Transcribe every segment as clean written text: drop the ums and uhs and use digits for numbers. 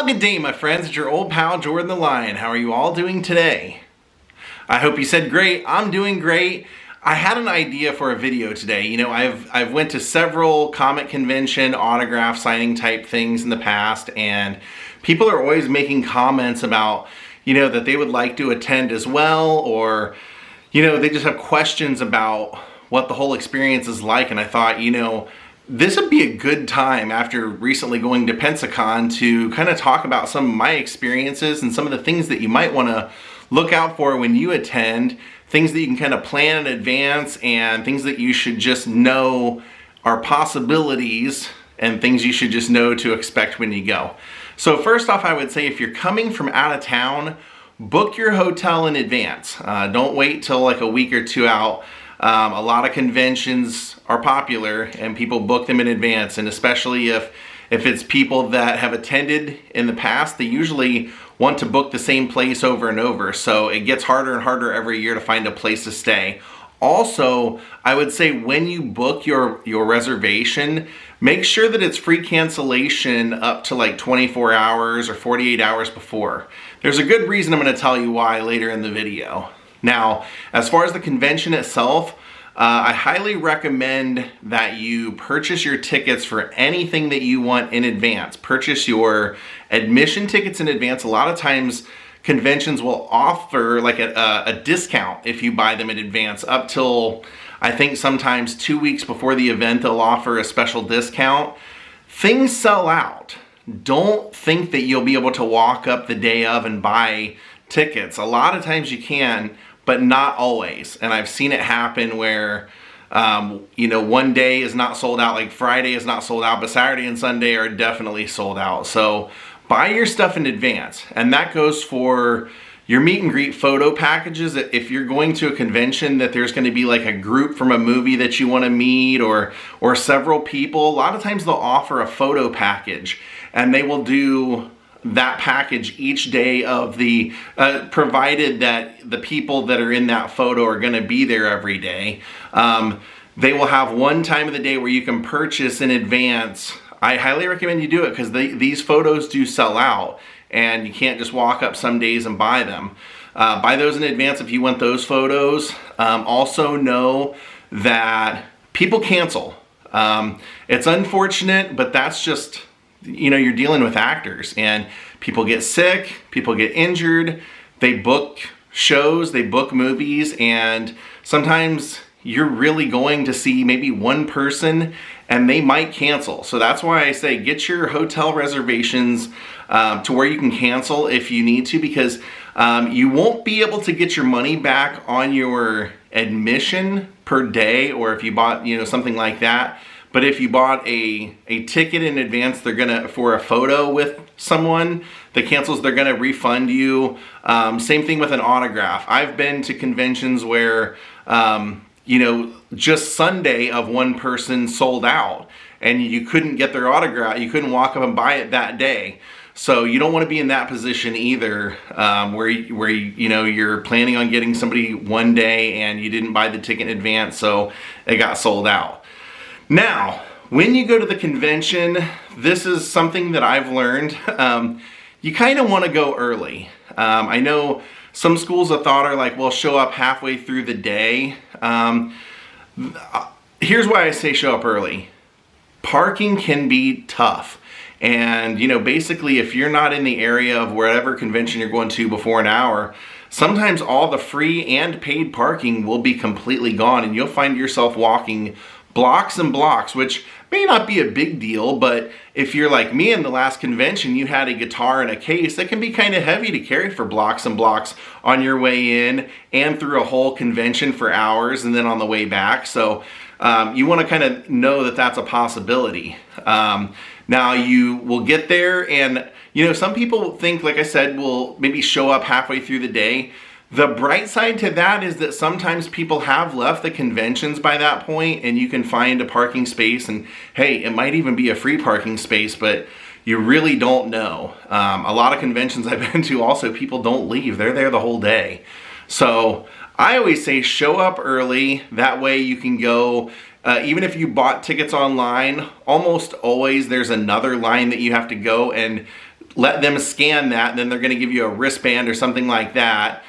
good day, my friends. It's your old pal, Jordan the Lion. How are you all doing today? I hope you said great. I'm doing great. I had an idea for a video today. You know, I've went to several comic convention, autograph signing type things in the past, and people are always making comments about, you know, that they would like to attend as well, or, you know, they just have questions about what the whole experience is like. And I thought, you know, this would be a good time after recently going to ComicCon to kind of talk about some of my experiences and some of the things that you might want to look out for when you attend, things that you can kind of plan in advance, and things that you should just know are possibilities and things you should just know to expect when you go. So first off, I would say if you're coming from out of town, book your hotel in advance. Don't wait till like a week or two out. A lot of conventions are popular and people book them in advance, and especially if it's people that have attended in the past, they usually want to book the same place over and over, so it gets harder and harder every year to find a place to stay. Also, I would say when you book your reservation, make sure that it's free cancellation up to like 24 hours or 48 hours before. There's a good reason I'm going to tell you why later in the video. Now, as far as the convention itself, I highly recommend that you purchase your tickets for anything that you want in advance. Purchase your admission tickets in advance. A lot of times conventions will offer like a discount if you buy them in advance, up till I think sometimes 2 weeks before the event they'll offer a special discount. Things sell out. Don't think that you'll be able to walk up the day of and buy tickets. A lot of times you can, but not always. And I've seen it happen where, you know, one day is not sold out, like Friday is not sold out, but Saturday and Sunday are definitely sold out. So buy your stuff in advance. And that goes for your meet and greet photo packages. If you're going to a convention that there's going to be like a group from a movie that you want to meet, or several people, a lot of times they'll offer a photo package, and they will do that package each day of the, provided that the people that are in that photo are going to be there every day. They will have one time of the day where you can purchase in advance. I highly recommend you do it because these photos do sell out, and you can't just walk up some days and buy them. Buy those in advance if you want those photos. Also know that people cancel. It's unfortunate, but that's just, you know, you're dealing with actors, and people get sick, people get injured, they book shows, they book movies, and sometimes you're really going to see maybe one person and they might cancel. So that's why I say get your hotel reservations to where you can cancel if you need to, because you won't be able to get your money back on your admission per day, or if you bought, you know, something like that. But if you bought a ticket in advance, they're gonna, for a photo with someone that cancels, they're gonna refund you. Same thing with an autograph. I've been to conventions where, you know, just Sunday of one person sold out, and you couldn't get their autograph. You couldn't walk up and buy it that day. So you don't want to be in that position either, where you know, you're planning on getting somebody one day and you didn't buy the ticket in advance, so it got sold out. Now, when you go to the convention, this is something that I've learned. You kind of want to go early. I know some schools of thought are like, well, show up halfway through the day. Here's why I say show up early. Parking can be tough. And, you know, basically if you're not in the area of wherever convention you're going to before an hour, sometimes all the free and paid parking will be completely gone, and you'll find yourself walking blocks and blocks, which may not be a big deal, but if you're like me, in the last convention you had a guitar and a case, that can be kind of heavy to carry for blocks and blocks on your way in and through a whole convention for hours, and then on the way back. So you want to kind of know that that's a possibility. Now you will get there, and you know, some people think, like I said, will maybe show up halfway through the day. The bright side to that is that sometimes people have left the conventions by that point, and you can find a parking space, and hey, it might even be a free parking space, but you really don't know. A lot of conventions I've been to also, people don't leave. They're there the whole day. So I always say show up early. That way you can go, even if you bought tickets online, almost always there's another line that you have to go, and let them scan that, and then they're going to give you a wristband or something like that.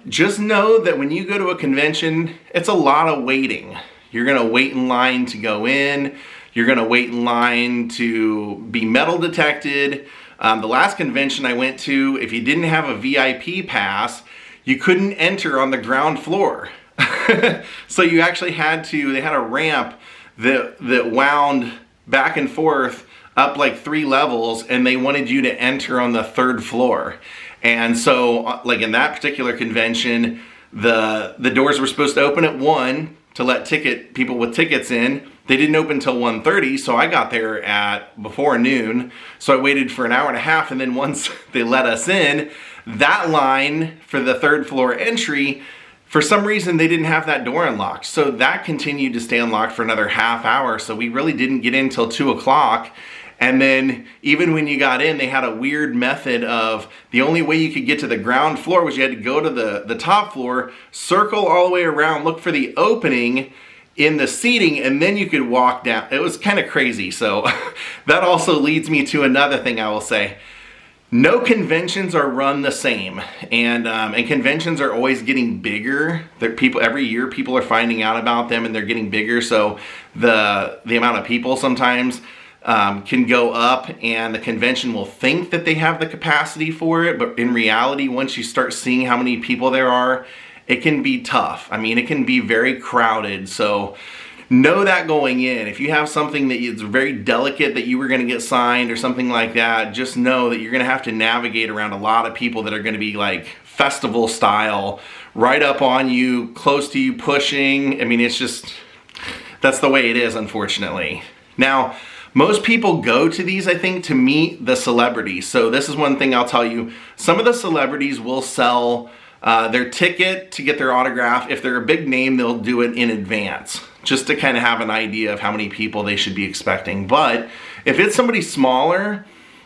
Just know that when you go to a convention, it's a lot of waiting. You're going to wait in line to go in. You're going to wait in line to be metal detected. The last convention I went to, if you didn't have a VIP pass, you couldn't enter on the ground floor. So you actually had to, they had a ramp that wound back and forth up like 3 levels, and they wanted you to enter on the 3rd floor. And so, like in that particular convention, the doors were supposed to open at 1 to let people with tickets in. They didn't open until 1:30, so I got there at before noon. So I waited for an hour and a half, and then once they let us in, that line for the 3rd floor entry, for some reason they didn't have that door unlocked. So that continued to stay unlocked for another half hour. So we really didn't get in till 2 o'clock. And then even when you got in, they had a weird method of the only way you could get to the ground floor was you had to go to the top floor, circle all the way around, look for the opening in the seating, and then you could walk down. It was kind of crazy. So that also leads me to another thing I will say. No conventions are run the same, and conventions are always getting bigger. Every year people are finding out about them, and they're getting bigger. So the amount of people sometimes can go up, and the convention will think that they have the capacity for it, but in reality, once you start seeing how many people there are, it can be tough. I mean, it can be very crowded. So know that going in. If you have something that is very delicate that you were going to get signed or something like that, just know that you're going to have to navigate around a lot of people that are going to be like festival style, right up on you, close to you, pushing. I mean, it's just, that's the way it is, unfortunately. Now, most people go to these, I think, to meet the celebrities. So this is one thing I'll tell you. Some of the celebrities will sell their ticket to get their autograph. If they're a big name, they'll do it in advance, just to kind of have an idea of how many people they should be expecting. But if it's somebody smaller,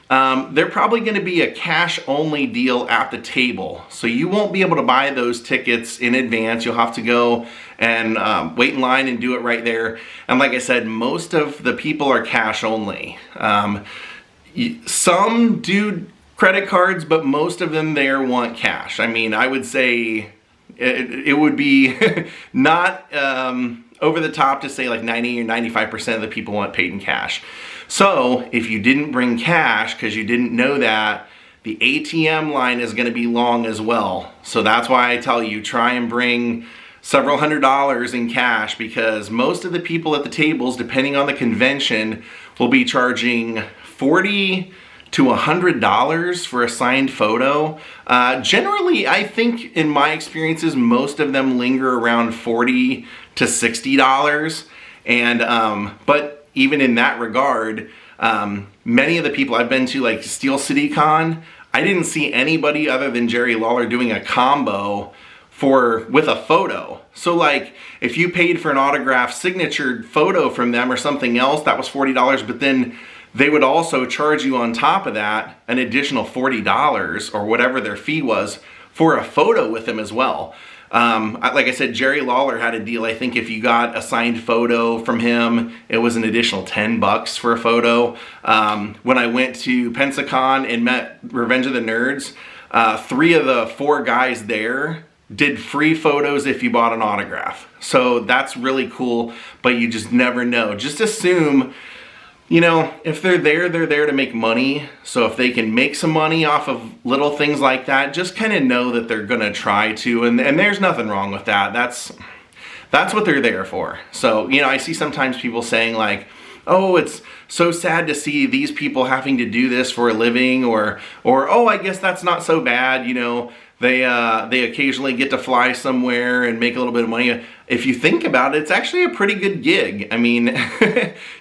they're probably going to be a cash-only deal at the table. So you won't be able to buy those tickets in advance. You'll have to go and wait in line and do it right there. And like I said, most of the people are cash-only. Some do credit cards, but most of them there want cash. I mean, I would say it would be not over the top to say like 90 or 95% of the people want paid in cash. So if you didn't bring cash because you didn't know that, the ATM line is going to be long as well. So that's why I tell you, try and bring several $100s in cash, because most of the people at the tables, depending on the convention, will be charging $40 to $100 for a signed photo. Generally, I think in my experiences, most of them linger around $40 to $60. And but even in that regard, many of the people I've been to, like Steel City Con, I didn't see anybody other than Jerry Lawler doing a combo with a photo. So like if you paid for an autographed signatured photo from them or something else, that was $40, but then they would also charge you on top of that an additional $40 or whatever their fee was for a photo with them as well. Like I said, Jerry Lawler had a deal. I think if you got a signed photo from him, it was an additional $10 for a photo. When I went to ComicCon and met Revenge of the Nerds, 3 of the 4 guys there did free photos if you bought an autograph. So that's really cool, but you just never know. Just assume, you know, if they're there to make money. So if they can make some money off of little things like that, just kind of know that they're gonna try to, and there's nothing wrong with that. That's what they're there for. So, you know, I see sometimes people saying like, oh, it's so sad to see these people having to do this for a living, or oh, I guess that's not so bad, you know, they occasionally get to fly somewhere and make a little bit of money. If you think about it, it's actually a pretty good gig. I mean,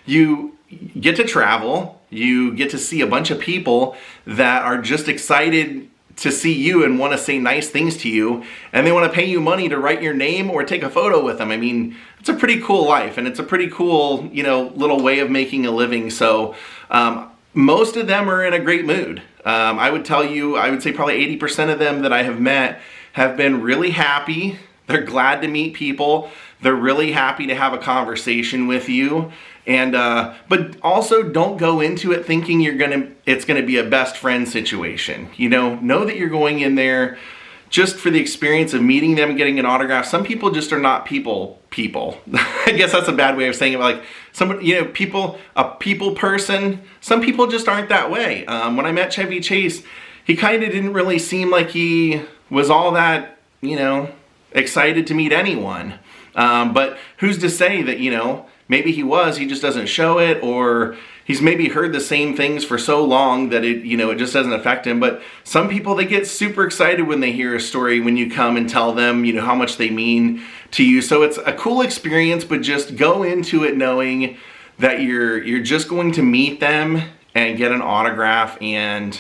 you get to travel, you get to see a bunch of people that are just excited to see you and want to say nice things to you, and they want to pay you money to write your name or take a photo with them. I mean, it's a pretty cool life, and it's a pretty cool, you know, little way of making a living. So most of them are in a great mood. I would say probably 80% of them that I have met have been really happy. They're glad to meet people. They're really happy to have a conversation with you. And but also don't go into it thinking it's gonna be a best friend situation. You know that you're going in there just for the experience of meeting them and getting an autograph. Some people just are not people. I guess that's a bad way of saying it. Like somebody, a people person. Some people just aren't that way. When I met Chevy Chase, he kind of didn't really seem like he was all that, excited to meet anyone. But who's to say that, maybe he just doesn't show it, or he's maybe heard the same things for so long that it just doesn't affect him. But some people, they get super excited when they hear a story when you come and tell them, how much they mean to you. So it's a cool experience, but just go into it knowing that you're just going to meet them and get an autograph, and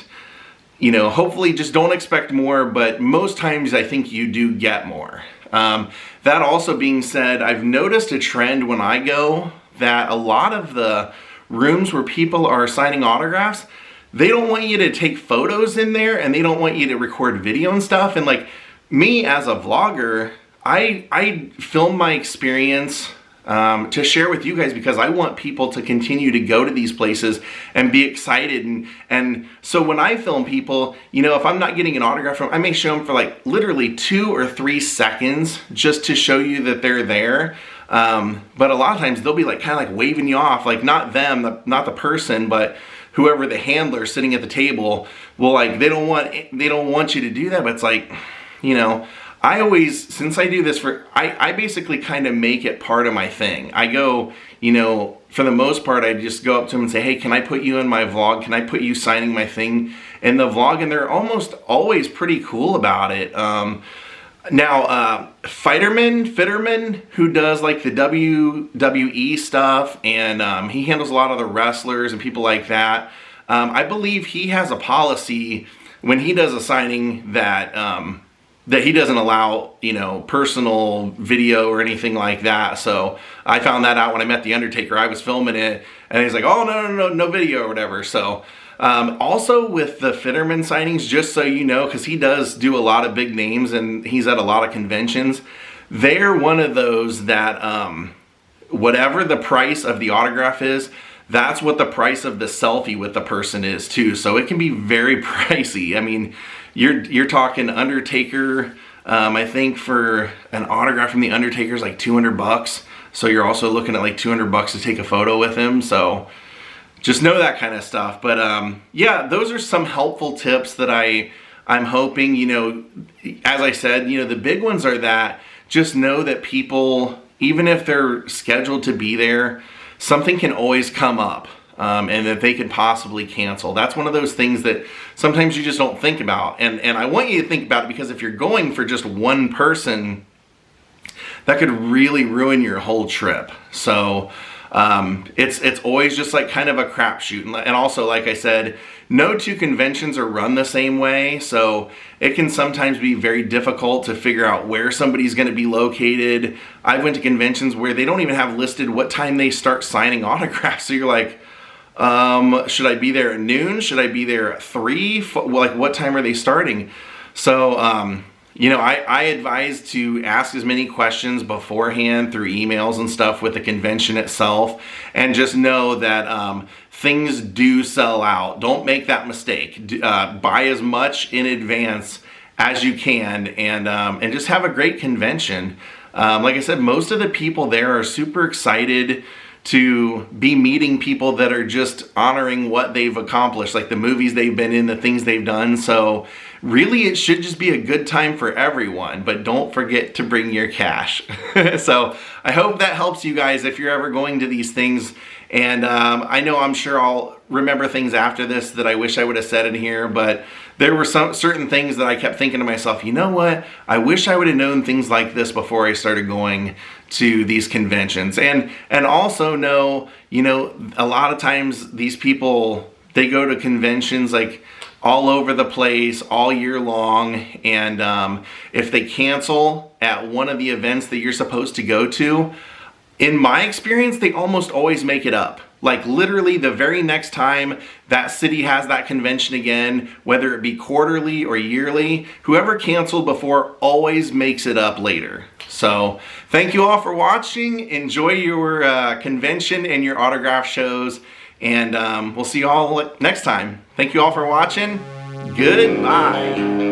hopefully just don't expect more, but most times I think you do get more. That also being said, I've noticed a trend when I go that a lot of the rooms where people are signing autographs, they don't want you to take photos in there, and they don't want you to record video and stuff. And like me as a vlogger, I film my experience to share with you guys, because I want people to continue to go to these places and be excited. And so when I film people, if I'm not getting an autograph from them, I may show them for like literally 2 or 3 seconds just to show you that they're there. But a lot of times they'll be like kind of like waving you off, like not them, not the person, but whoever the handler sitting at the table will, like, they don't want you to do that. But it's like, I always, since I do this I basically kind of make it part of my thing. I go, for the most part, I just go up to them and say, hey, can I put you in my vlog? Can I put you signing my thing in the vlog? And they're almost always pretty cool about it. Now, Fitterman, who does like the WWE stuff, and he handles a lot of the wrestlers and people like that. I believe he has a policy when he does a signing that that he doesn't allow, personal video or anything like that. So I found that out when I met The Undertaker. I was filming it, and he's like, oh, no video or whatever. So also with the Fitterman signings, just so you know, because he does do a lot of big names and he's at a lot of conventions, they're one of those that whatever the price of the autograph is, that's what the price of the selfie with the person is too. So it can be very pricey. I mean, you're talking Undertaker, I think for an autograph from the Undertaker is like $200. So you're also looking at like $200 to take a photo with him. So just know that kind of stuff. But yeah, those are some helpful tips that I'm hoping, as I said, the big ones are that just know that people, even if they're scheduled to be there, something can always come up. And that they could possibly cancel. That's one of those things that sometimes you just don't think about. And I want you to think about it, because if you're going for just one person, that could really ruin your whole trip. So it's always just like kind of a crapshoot. And also, like I said, no two conventions are run the same way. So it can sometimes be very difficult to figure out where somebody's going to be located. I've went to conventions where they don't even have listed what time they start signing autographs. So you're like, should I be there at noon? Should I be there at 3? Like, what time are they starting? So, I advise to ask as many questions beforehand through emails and stuff with the convention itself, and just know that things do sell out. Don't make that mistake. Buy as much in advance as you can, and just have a great convention. Like I said, most of the people there are super excited to be meeting people that are just honoring what they've accomplished, like the movies they've been in, the things they've done. So really, it should just be a good time for everyone, but don't forget to bring your cash. So I hope that helps you guys if you're ever going to these things. And I'm sure I'll remember things after this that I wish I would have said in here, but there were some certain things that I kept thinking to myself, you know what? I wish I would have known things like this before I started going to these conventions. And also know, a lot of times these people, they go to conventions like all over the place all year long, and if they cancel at one of the events that you're supposed to go to, in my experience, they almost always make it up. Like literally the very next time that city has that convention again, whether it be quarterly or yearly, whoever canceled before always makes it up later. So thank you all for watching. Enjoy your convention and your autograph shows, and we'll see you all next time. Thank you all for watching. Goodbye.